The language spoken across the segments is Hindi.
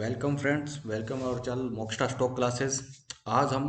वेलकम फ्रेंड्स, वेलकम और चल मोक्स्टा स्टॉक क्लासेस। आज हम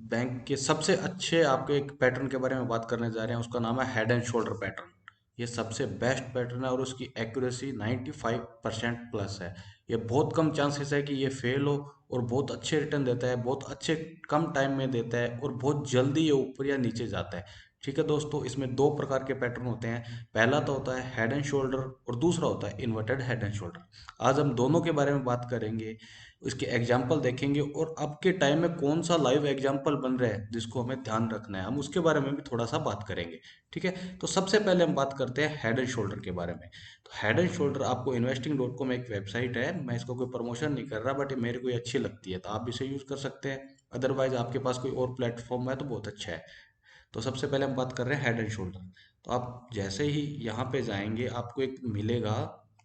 बैंक के सबसे अच्छे आपके एक पैटर्न के बारे में बात करने जा रहे हैं। उसका नाम है हेड एंड शोल्डर पैटर्न। ये सबसे बेस्ट पैटर्न है और उसकी एक्यूरेसी 95% प्लस है। ये बहुत कम चांसेस है कि ये फेल हो और बहुत अच्छे रिटर्न देता है, बहुत अच्छे कम टाइम में देता है और बहुत जल्दी ये ऊपर या नीचे जाता है। ठीक है दोस्तों, इसमें दो प्रकार के पैटर्न होते हैं। पहला तो होता है हेड एंड शोल्डर और दूसरा होता है इन्वर्टेड हेड एंड शोल्डर। आज हम दोनों के बारे में बात करेंगे, उसके एग्जाम्पल देखेंगे और अब के टाइम में कौन सा लाइव एग्जाम्पल बन रहा है जिसको हमें ध्यान रखना है, हम उसके बारे में भी थोड़ा सा बात करेंगे। ठीक है, तो सबसे पहले हम बात करते हैं हेड एंड शोल्डर के बारे में। तो हेड एंड शोल्डर आपको इन्वेस्टिंग.com एक वेबसाइट है, मैं इसको कोई प्रमोशन नहीं कर रहा, बट ये मेरे को ये अच्छी लगती है तो आप इसे यूज़ कर सकते हैं। अदरवाइज आपके पास कोई और प्लेटफॉर्म है तो बहुत अच्छा है। तो सबसे पहले हम बात कर रहे हैं हेड एंड शोल्डर। तो आप जैसे ही यहाँ पे जाएंगे आपको एक मिलेगा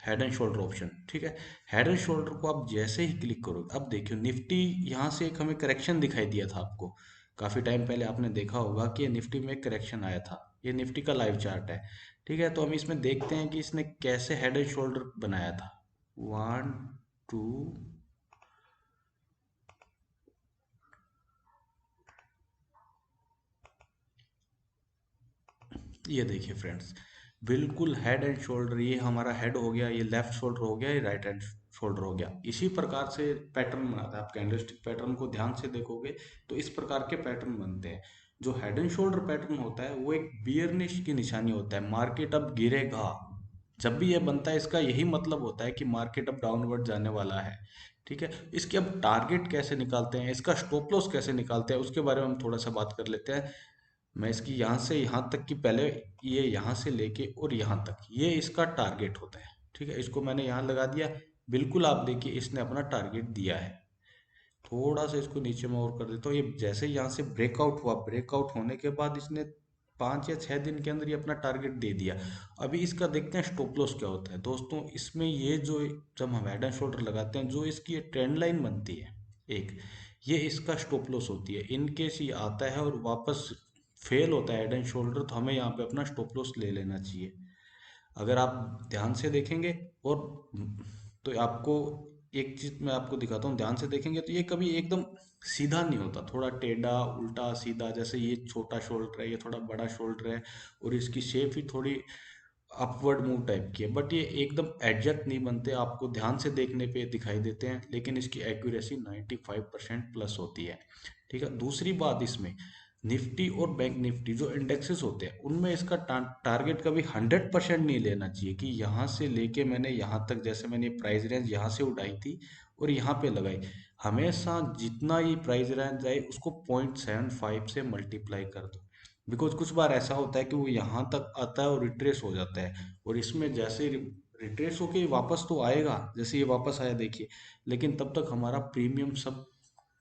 हेड एंड शोल्डर ऑप्शन। ठीक है, हेड एंड शोल्डर को आप जैसे ही क्लिक करोगे, अब देखियो निफ्टी यहाँ से एक हमें करेक्शन दिखाई दिया था आपको। काफी टाइम पहले आपने देखा होगा कि ये निफ्टी में एक करेक्शन आया था। ये निफ्टी का लाइव चार्ट है। ठीक है, तो हम इसमें देखते हैं कि इसने कैसे हेड एंड शोल्डर बनाया था। वन, टू, ये देखिए फ्रेंड्स, बिल्कुल हेड एंड शोल्डर। ये हमारा हेड हो गया, ये लेफ्ट शोल्डर हो गया, ये राइट हैंड शोल्डर हो गया। इसी प्रकार से पैटर्न बनाता है। आप कैंडलस्टिक पैटर्न को ध्यान से देखोगे तो इस प्रकार के पैटर्न बनते हैं। जो हेड एंड शोल्डर पैटर्न होता है वो एक बियरनिश की निशानी होता है, मार्केट अब गिरेगा। जब भी ये बनता है इसका यही मतलब होता है कि मार्केट अब डाउनवर्ड जाने वाला है। ठीक है, इसके अब टारगेट कैसे निकालते हैं, इसका स्टॉप लॉस कैसे निकालते हैं, उसके बारे में हम थोड़ा सा बात कर लेते हैं। मैं इसकी यहाँ से यहाँ तक की पहले, ये यहाँ से लेके और यहाँ तक ये इसका टारगेट होता है। ठीक है, इसको मैंने यहाँ लगा दिया। बिल्कुल आप देखिए इसने अपना टारगेट दिया है। थोड़ा सा इसको नीचे में और कर देता हूँ। ये जैसे ही यहाँ से ब्रेकआउट हुआ, ब्रेकआउट होने के बाद इसने 5 या 6 दिन के अंदर ही अपना टारगेट दे दिया। अभी इसका देखते हैं स्टॉप लॉस क्या होता है दोस्तों। इसमें ये जो, जब हम हेड एंड शोल्डर लगाते हैं, जो इसकी ये ट्रेंड लाइन बनती है एक, ये इसका स्टॉप लॉस होती है। इन केस ये आता है और वापस फेल होता है हेड एंड शोल्डर, तो हमें यहाँ पे अपना स्टॉप लॉस ले लेना चाहिए। अगर आप ध्यान से देखेंगे और तो आपको एक चीज मैं आपको दिखाता हूँ, ध्यान से देखेंगे तो ये कभी एकदम सीधा नहीं होता, थोड़ा टेढ़ा उल्टा सीधा। जैसे ये छोटा शोल्डर है, ये थोड़ा बड़ा शोल्डर है और इसकी शेप ही थोड़ी अपवर्ड मूव टाइप की है, बट ये एकदम एग्जैक्ट नहीं बनते, आपको ध्यान से देखने पे दिखाई देते हैं, लेकिन इसकी एक्यूरेसी 95% प्लस होती है। ठीक है, दूसरी बात इसमें, निफ्टी और बैंक निफ्टी जो इंडेक्सेस होते हैं उनमें इसका टारगेट कभी 100% नहीं लेना चाहिए कि यहाँ से लेके मैंने यहाँ तक, जैसे मैंने प्राइस रेंज यहाँ से उठाई थी और यहाँ पे लगाई, हमेशा जितना ये प्राइस रेंज आए उसको 0.75 से मल्टीप्लाई कर दो। बिकॉज कुछ बार ऐसा होता है कि वो यहाँ तक आता है और रिट्रेस हो जाता है, और इसमें जैसे रिट्रेस होके वापस तो आएगा, जैसे ये वापस आया देखिए, लेकिन तब तक हमारा प्रीमियम सब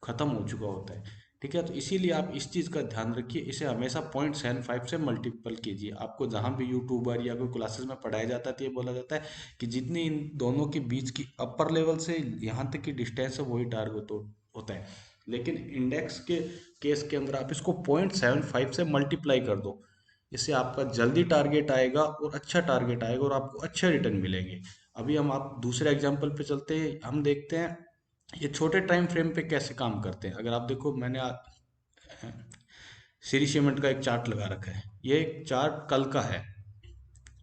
खत्म हो चुका होता है। ठीक है, तो इसीलिए आप इस चीज़ का ध्यान रखिए, इसे हमेशा 0.75 से मल्टीपल कीजिए। आपको जहाँ भी यूट्यूबर या कोई क्लासेस में पढ़ाया जाता है तो ये बोला जाता है कि जितनी इन दोनों के बीच की अपर लेवल से यहाँ तक की डिस्टेंस है वही टारगेट होता है। लेकिन इंडेक्स के केस के अंदर आप इसको 0.75 से मल्टीप्लाई कर दो, इससे आपका जल्दी टारगेट आएगा और अच्छा टारगेट आएगा और आपको अच्छे रिटर्न मिलेंगे। अभी हम आप दूसरे एग्जांपल पे चलते हैं, हम देखते हैं ये छोटे टाइम फ्रेम पे कैसे काम करते हैं। अगर आप देखो, मैंने श्री सीमेंट का एक चार्ट लगा रखा है, ये एक चार्ट कल का है,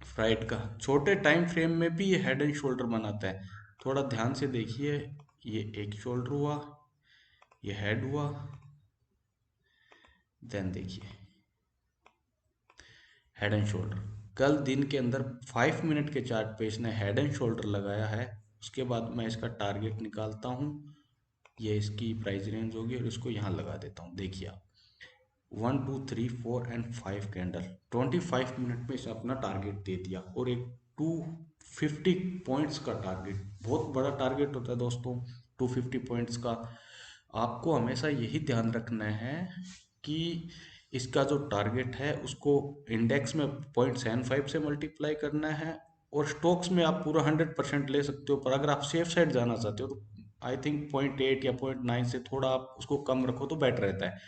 फ्राइड का। छोटे टाइम फ्रेम में भी ये हेड एंड शोल्डर बनाता है। थोड़ा ध्यान से देखिए, ये एक शोल्डर हुआ, ये हेड हुआ, देन देखिए हेड एंड शोल्डर। कल दिन के अंदर 5 मिनट के चार्ट पे इसने हेड एंड शोल्डर लगाया है। उसके बाद मैं इसका टारगेट निकालता हूँ, ये इसकी प्राइस रेंज होगी और इसको यहाँ लगा देता हूँ। देखिए आप, 1 2 3 4 एंड 5 कैंडल, 25 मिनट में इसे अपना टारगेट दे दिया और एक 250 पॉइंट्स का टारगेट, बहुत बड़ा टारगेट होता है दोस्तों 250 पॉइंट्स का। आपको हमेशा यही ध्यान रखना है कि इसका जो टारगेट है उसको इंडेक्स में 0.75 से मल्टीप्लाई करना है, और स्टॉक्स में आप पूरा 100% ले सकते हो, पर अगर आप सेफ साइड जाना चाहते हो तो आई थिंक 0.8 या 0.9 से थोड़ा आप उसको कम रखो तो बेटर रहता है।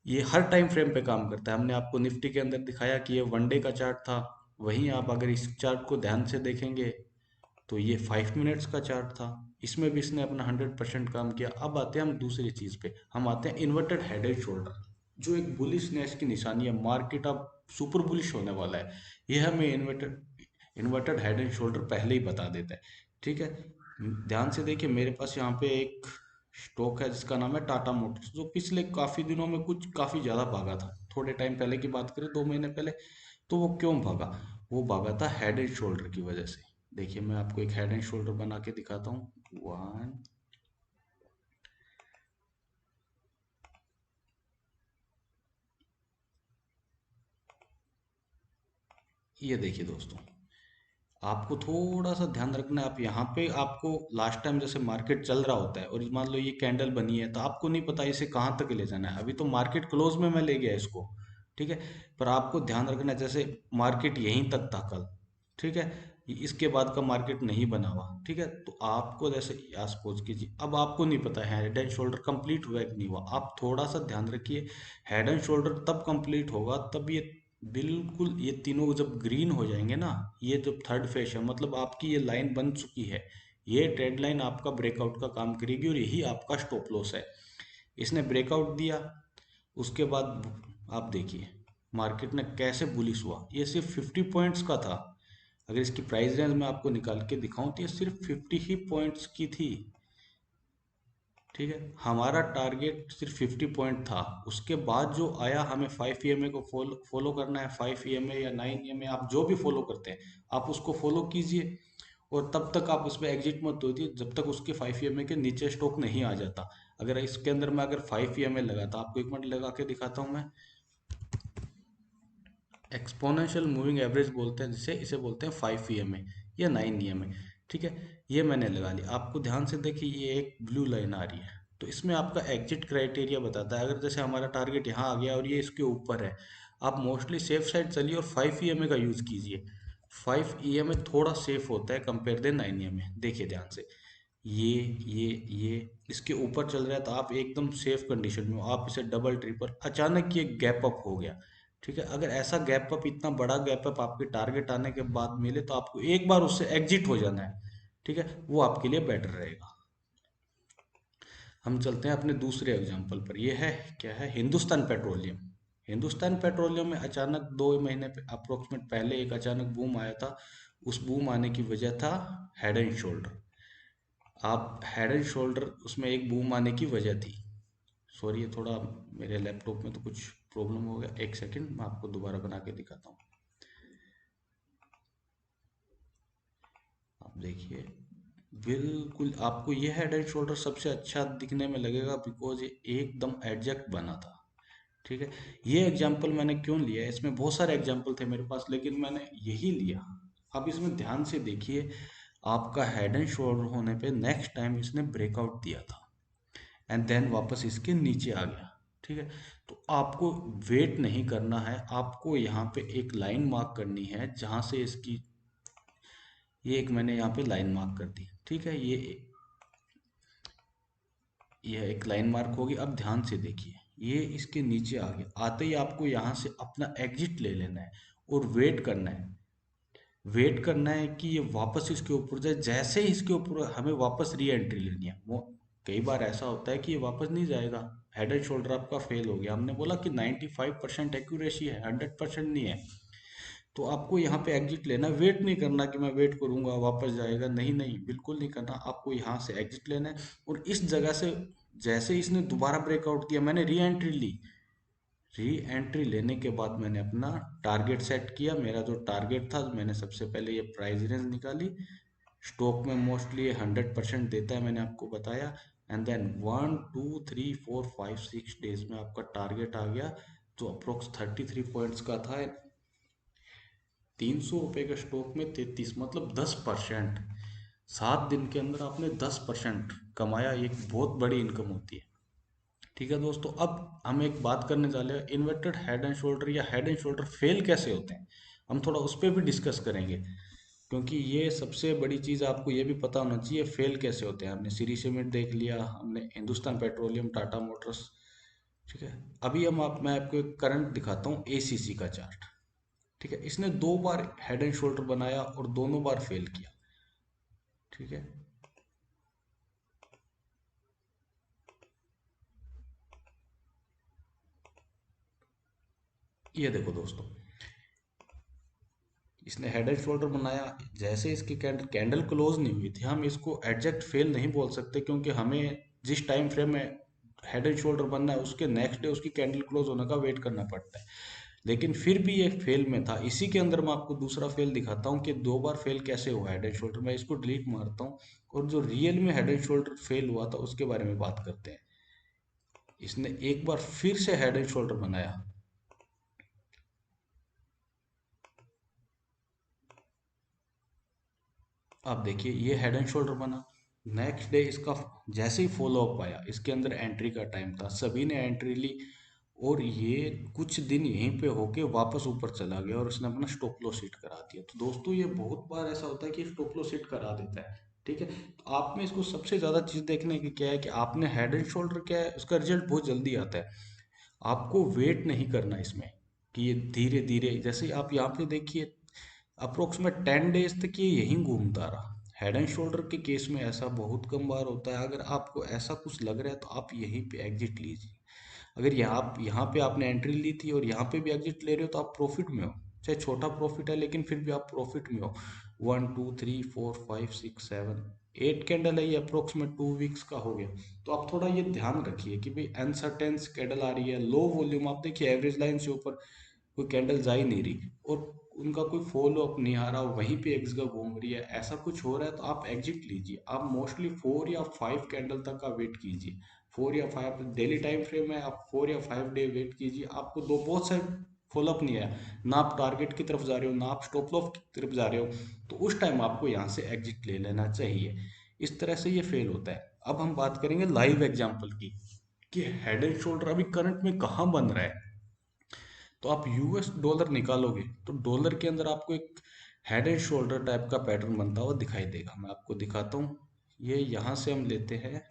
ये हर टाइम फ्रेम पे काम करता है। हमने आपको निफ्टी के अंदर दिखाया कि ये 1 डे का चार्ट था, वहीं आप अगर इस चार्ट को ध्यान से देखेंगे तो ये 5 मिनट्स का चार्ट था, इसमें भी इसने अपना 100% काम किया। अब आते हैं हम दूसरी चीज पे, हम आते हैं इन्वर्टेड हेड एंड शोल्डर, जो एक बुलिशनेस की निशानी है, मार्केट अब सुपर बुलिश होने वाला है, ये हमें इन्वर्टेड हेड एंड शोल्डर पहले ही बता देता है। ठीक है, ध्यान से देखिए, मेरे पास यहाँ पे एक स्टॉक है जिसका नाम है टाटा मोटर्स, जो पिछले काफी दिनों में कुछ काफी ज्यादा भागा था। थोड़े टाइम पहले की बात करें, 2 महीने पहले, तो वो क्यों भागा? वो भागा था हेड एंड शोल्डर की वजह से। देखिए मैं आपको एक हेड एंड शोल्डर बना के दिखाता हूँ। वन, ये देखिए दोस्तों, आपको थोड़ा सा ध्यान रखना है। आप यहाँ पे, आपको लास्ट टाइम जैसे मार्केट चल रहा होता है और मान लो ये कैंडल बनी है, तो आपको नहीं पता इसे कहाँ तक ले जाना है। अभी तो मार्केट क्लोज में मैं ले गया इसको, ठीक है, पर आपको ध्यान रखना है, जैसे मार्केट यहीं तक था कल, ठीक है, इसके बाद का मार्केट नहीं बना हुआ, ठीक है, तो आपको जैसे सपोज कीजिए, अब आपको नहीं पता है हेड एंड शोल्डर कंप्लीट हुआ है कि नहीं हुआ। आप थोड़ा सा ध्यान रखिए, हेड एंड शोल्डर तब कंप्लीट होगा तब ये बिल्कुल, ये तीनों जब ग्रीन हो जाएंगे ना, ये जब थर्ड फेज है, मतलब आपकी ये लाइन बन चुकी है, ये ट्रेड लाइन आपका ब्रेकआउट का काम करेगी और यही आपका स्टॉप लॉस है। इसने ब्रेकआउट दिया, उसके बाद आप देखिए मार्केट ने कैसे बुलिश हुआ। ये सिर्फ 50 पॉइंट्स का था, अगर इसकी प्राइस रेंज मैं आपको निकाल के दिखाऊं तो ये सिर्फ 50 ही पॉइंट्स की थी। ठीक है, हमारा टारगेट सिर्फ 50 पॉइंट था। उसके बाद जो आया, हमें 5 EMA को फॉलो करना है। 5 EMA या 9 EMA, आप जो भी फॉलो करते हैं आप उसको फॉलो कीजिए, और तब तक आप उसमें एग्जिट मत होती जब तक उसके 5 EMA के नीचे स्टॉक नहीं आ जाता। अगर इसके अंदर मैं अगर 5 EMA लगाता, आपको एक मिनट लगा के दिखाता हूँ मैं। एक्सपोनेंशियल मूविंग एवरेज बोलते हैं जिसे, इसे बोलते हैं 5 EMA या 9 EMA। ठीक है, ये मैंने लगा लिया। आपको ध्यान से देखिए, ये एक ब्लू लाइन आ रही है, तो इसमें आपका एग्जिट क्राइटेरिया बताता है। अगर जैसे हमारा टारगेट यहाँ आ गया और ये इसके ऊपर है, आप मोस्टली सेफ साइड चलिए और 5 EMA का यूज़ कीजिए। 5 EMA थोड़ा सेफ होता है कंपेयर देन 9 EMA। देखिए ध्यान से, ये ये इसके ऊपर चल रहा है तो आप एकदम सेफ कंडीशन में हो, आप इसे डबल ट्रिपल, अचानक ये गैप अप हो गया। ठीक है, अगर ऐसा गैप अप, इतना बड़ा गैप अप आपके टारगेट आने के बाद मिले, तो आपको एक बार उससे एग्जिट हो जाना है। ठीक है, वो आपके लिए बेटर रहेगा। हम चलते हैं अपने दूसरे एग्जांपल पर। ये है, क्या है, हिंदुस्तान पेट्रोलियम। हिंदुस्तान पेट्रोलियम में अचानक 2 महीने अप्रोक्सीमेट पहले एक अचानक बूम आया था। उस बूम आने की वजह था हेड एंड शोल्डर। आप हेड एंड शोल्डर, उसमें एक बूम आने की वजह थी। सॉरी, ये थोड़ा मेरे लैपटॉप में तो कुछ प्रॉब्लम हो गया, एक सेकंड मैं आपको दोबारा बना के दिखाता हूँ। आप देखिए, बिल्कुल आपको ये हेड एंड शोल्डर सबसे अच्छा दिखने में लगेगा, बिकॉज ये एकदम एग्जैक्ट बना था। ठीक है, ये एग्जाम्पल मैंने क्यों लिया है, इसमें बहुत सारे एग्जाम्पल थे मेरे पास, लेकिन मैंने यही लिया। अब इसमें ध्यान से देखिए, आपका हेड एंड शोल्डर होने पे नेक्स्ट टाइम इसने ब्रेकआउट दिया था, एंड देन वापस इसके नीचे आ गया। ठीक है, तो आपको वेट नहीं करना है, आपको यहाँ पे एक लाइन मार्क करनी है जहाँ से इसकी, ये एक मैंने यहाँ पे लाइन मार्क कर दी। ठीक है, ये एक लाइन मार्क होगी। अब ध्यान से देखिए, ये इसके नीचे आ गया, आते ही आपको यहाँ से अपना एग्जिट ले लेना है और वेट करना है। वेट करना है कि ये वापस इसके ऊपर जाए। जैसे ही इसके ऊपर, हमें वापस री एंट्री लेनी है। वो कई बार ऐसा होता है कि ये वापस नहीं जाएगा, हेड एंड शोल्डर आपका फेल हो गया। हमने बोला कि 95% एक्यूरेसी है, 100% नहीं है। तो आपको यहाँ पे एग्जिट लेना, वेट नहीं करना कि मैं वेट करूंगा वापस जाएगा, नहीं नहीं, बिल्कुल नहीं करना। आपको यहाँ से एग्जिट लेना है, और इस जगह से जैसे इसने दोबारा ब्रेकआउट किया, मैंने री एंट्री ली। री एंट्री लेने के बाद मैंने अपना टारगेट सेट किया। मेरा जो टारगेट था, मैंने सबसे पहले ये प्राइस रेंज निकाली। स्टॉक में मोस्टली ये 100% देता है, मैंने आपको बताया। एंड देन 1 2 3 4 5 6 डेज में आपका टारगेट आ गया, जो अप्रोक्स 33 पॉइंट्स का था। 300 रुपये के स्टॉक में 33, मतलब 10%। 7 दिन के अंदर आपने 10% कमाया, एक बहुत बड़ी इनकम होती है। ठीक है दोस्तों, अब हम एक बात करने जा रहे हैं, इन्वर्टेड हेड एंड शोल्डर या हेड एंड शोल्डर फेल कैसे होते हैं। हम थोड़ा उस पर भी डिस्कस करेंगे, क्योंकि ये सबसे बड़ी चीज़ आपको ये भी पता होना चाहिए फेल कैसे होते हैं। हमने श्री सीमेंट देख लिया, हमने हिंदुस्तान पेट्रोलियम, टाटा मोटर्स। ठीक है, अभी मैं आपको एक करंट दिखाता हूँ, एसीसी का चार्ट। ठीक है, इसने 2 बार हेड एंड शोल्डर बनाया और दोनों बार फेल किया। ठीक है, ये देखो दोस्तों, इसने हेड एंड शोल्डर बनाया। जैसे इसकी कैंडल क्लोज नहीं हुई थी, हम इसको एग्जैक्ट फेल नहीं बोल सकते, क्योंकि हमें जिस टाइम फ्रेम में हेड एंड शोल्डर बनना है उसके नेक्स्ट डे उसकी कैंडल क्लोज होने का वेट करना पड़ता है। लेकिन फिर भी ये फेल में था। इसी के अंदर मैं आपको दूसरा फेल दिखाता हूँ कि दो बार फेल कैसे हुआ हेड एंड शोल्डर। मैं इसको डिलीट मारता हूँ और जो रियल में हेड एंड शोल्डर फेल हुआ था उसके बारे में बात करते हैं। इसने एक बार फिर से हेड एंड शोल्डर बनाया। आप देखिए ये हेड एंड शोल्डर बना। नेक्स्ट डे इसका जैसे ही फॉलो अप आया, इसके अंदर एंट्री का टाइम था, सभी ने एंट्री ली और ये कुछ दिन यहीं पे होके वापस ऊपर चला गया और उसने अपना स्टॉप लॉस हिट करा दिया। तो दोस्तों ये बहुत बार ऐसा होता है कि स्टॉप लॉस हिट करा देता है। ठीक है, तो आप में इसको सबसे ज़्यादा चीज़ देखने की क्या है कि आपने हेड एंड शोल्डर क्या है, उसका रिजल्ट बहुत जल्दी आता है। आपको वेट नहीं करना इसमें कि ये धीरे धीरे, जैसे आप यहाँ पे देखिए अप्रोक्सीमेट 10 डेज तक ये यहीं घूमता रहा। हेड एंड शोल्डर के केस में ऐसा बहुत कम बार होता है। अगर आपको ऐसा कुछ लग रहा है तो आप यहीं पे एग्जिट लीजिए। अगर यहाँ पे आपने एंट्री ली थी और यहाँ पे भी एग्जिट ले रहे हो तो आप प्रॉफिट में हो। चाहे छोटा प्रॉफिट है लेकिन फिर भी आप प्रॉफिट में हो। 1 2 3 4 5 6 7 8 कैंडल है, ये अप्रोक्सीमेट 2 वीक्स का हो गया। तो आप थोड़ा ये ध्यान रखिए कि भाई अनसर्टेन कैंडल आ रही है, लो वॉल्यूम। आप देखिए एवरेज लाइन से ऊपर कोई कैंडल जा ही नहीं रही और उनका कोई फॉलो अप नहीं आ रहा, वहीं पे एक जगह घूम रही है, ऐसा कुछ हो रहा है तो आप एग्जिट लीजिए। आप मोस्टली 4 या 5 कैंडल तक का वेट कीजिए। 4 या 5 डेली टाइम फ्रेम है, आप 4 या 5 डे वेट कीजिए। आपको दो बहुत सारे फॉलो अप नहीं आया, ना आप टारगेट की तरफ जा रहे हो ना आप स्टॉप लॉस की तरफ जा रहे हो, तो उस टाइम आपको यहाँ से एग्जिट ले लेना चाहिए। इस तरह से ये फेल होता है। अब हम बात करेंगे लाइव एग्जाम्पल की कि हेड एंड शोल्डर अभी करंट में कहाँ बन रहा है। तो आप यूएस डॉलर निकालोगे तो डॉलर के अंदर आपको एक हेड एंड शोल्डर टाइप का पैटर्न बनता हुआ दिखाई देगा। मैं आपको दिखाता हूँ। ये यहाँ से हम लेते हैं,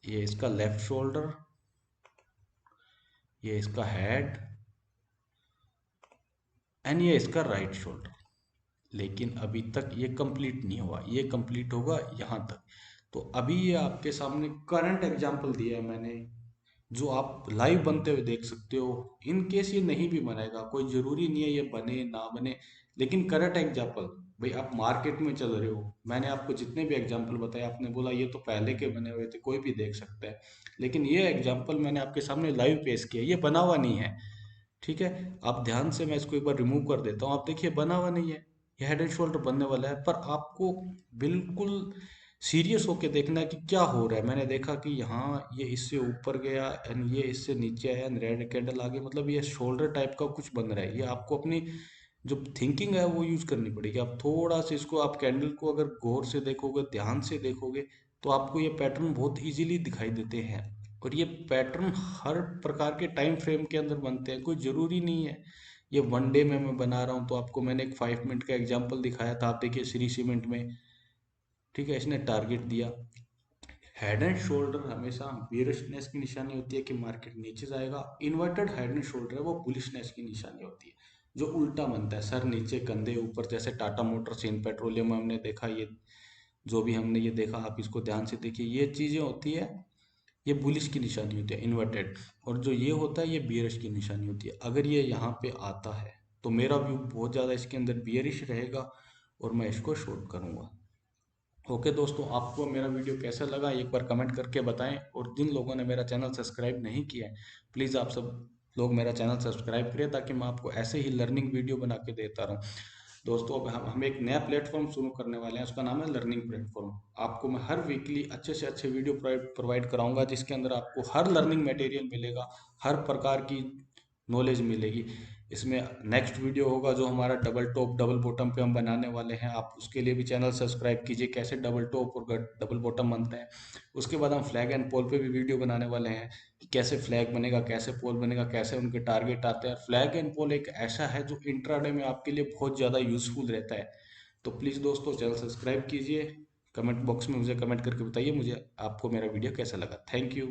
ये इसका लेफ्ट शोल्डर, ये इसका हेड एंड ये इसका राइट शोल्डर। लेकिन अभी तक ये कंप्लीट नहीं हुआ, ये कंप्लीट होगा यहाँ तक। तो अभी ये आपके सामने करंट एग्जांपल दिया है मैंने, जो आप लाइव बनते हुए देख सकते हो। इन केस ये नहीं भी बनेगा, कोई जरूरी नहीं है ये बने ना बने, लेकिन करंट एग्जांपल, भाई आप मार्केट में चल रहे हो, मैंने आपको जितने भी एग्जांपल बताए आपने बोला ये तो पहले के बने हुए थे, कोई भी देख सकता है। लेकिन ये एग्जांपल मैंने आपके सामने लाइव पेश किया, ये बना हुआ नहीं है। ठीक है, आप ध्यान से, मैं इसको एक बार रिमूव कर देता हूँ। आप देखिए बना हुआ नहीं है, ये हेड एंड शोल्डर बनने वाला है। पर आपको बिल्कुल सीरियस होके देखना है कि क्या हो रहा है। मैंने देखा कि यहाँ ये इससे ऊपर गया एंड ये इससे नीचे आया एंड रेड कैंडल आ गई, मतलब ये शोल्डर टाइप का कुछ बन रहा है। ये आपको अपनी जो थिंकिंग है वो यूज करनी पड़ेगी। आप थोड़ा सा इसको, आप कैंडल को अगर गौर से देखोगे, ध्यान से देखोगे, तो आपको ये पैटर्न बहुत इजीली दिखाई देते हैं। और ये पैटर्न हर प्रकार के टाइम फ्रेम के अंदर बनते हैं, कोई ज़रूरी नहीं है ये 1 डे में मैं बना रहा हूँ। तो आपको मैंने एक 5 मिनट का एग्जांपल दिखाया था, आप देखिए श्री सीमेंट में। ठीक है, इसने टारगेट दिया। हेड एंड शोल्डर हमेशा बियरिशनेस की निशानी होती है कि मार्केट नीचे जाएगा। इन्वर्टेड हेड एंड शोल्डर है वो बुलिशनेस की निशानी होती है, जो उल्टा बनता है, सर नीचे कंधे ऊपर, जैसे टाटा मोटर्स इन पेट्रोलियम में हमने देखा। ये जो भी हमने ये देखा, आप इसको ध्यान से देखिए, ये चीज़ें होती है, ये बुलिश की निशानी होती है इन्वर्टेड। और जो ये होता है ये बियरिश की निशानी होती है। अगर ये यहाँ पे आता है तो मेरा व्यू बहुत ज़्यादा इसके अंदर बियरिश रहेगा और मैं इसको शॉर्ट करूँगा। ओके दोस्तों, आपको मेरा वीडियो कैसा लगा एक बार कमेंट करके बताएं। और जिन लोगों ने मेरा चैनल सब्सक्राइब नहीं किया है, प्लीज़ आप सब लोग मेरा चैनल सब्सक्राइब करें, ताकि मैं आपको ऐसे ही लर्निंग वीडियो बना के देता रहूं। दोस्तों अब हम एक नया प्लेटफॉर्म शुरू करने वाले हैं, उसका नाम है लर्निंग प्लेटफॉर्म। आपको मैं हर वीकली अच्छे से अच्छे वीडियो प्रोवाइड कराऊंगा, जिसके अंदर आपको हर लर्निंग मटेरियल मिलेगा, हर प्रकार की नॉलेज मिलेगी। इसमें नेक्स्ट वीडियो होगा जो हमारा डबल टॉप डबल बॉटम पे हम बनाने वाले हैं। आप उसके लिए भी चैनल सब्सक्राइब कीजिए, कैसे डबल टॉप और डबल बॉटम बनते हैं। उसके बाद हम फ्लैग एंड पोल पे भी वीडियो बनाने वाले हैं कि कैसे फ्लैग बनेगा, कैसे पोल बनेगा, कैसे उनके टारगेट आते हैं। फ्लैग एंड पोल एक ऐसा है जो इंट्राडे में आपके लिए बहुत ज़्यादा यूजफुल रहता है। तो प्लीज़ दोस्तों चैनल सब्सक्राइब कीजिए। कमेंट बॉक्स में मुझे कमेंट करके बताइए मुझे आपको मेरा वीडियो कैसा लगा। Thank you.